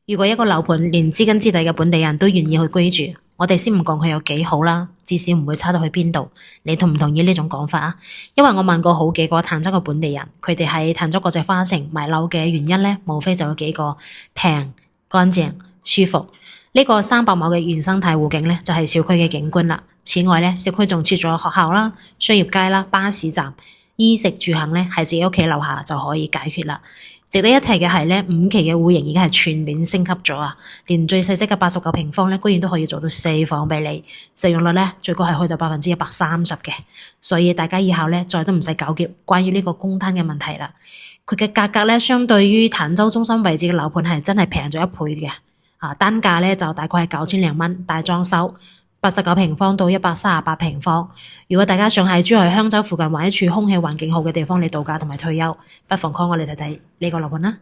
如果一個樓盤連知根知底嘅本地人都願意去居住，我哋先唔講佢有幾好啦，至少唔會差到去邊度。你同唔同意呢種講法啊？因為我問過好幾個坦洲嘅本地人，佢哋喺坦洲國際花城買樓嘅原因咧，無非就有幾個：平、乾淨、舒服。呢個300畝嘅原生態湖景咧，就係小區嘅景觀啦。此外咧，小區仲設咗學校啦、商業街啦、巴士站，衣食住行咧喺自己屋企樓下就可以解決啦。值得一提嘅係咧，5期嘅戶型已經係全面升級咗啊！連最細則嘅89平方咧，居然都可以做到4房俾你，使用率咧最高係去到130%嘅。所以大家以後咧再都唔使糾結關於呢個公攤嘅問題啦。佢嘅價格咧，相對於坦洲中心位置嘅樓盤係真係平咗1倍嘅。單價咧就大概係9000零蚊，大裝修89平方到138平方。如果大家想喺珠海香洲附近揾一處空氣環境好嘅地方嚟度假同埋退休，不妨 call 我嚟睇睇呢個樓盤啦。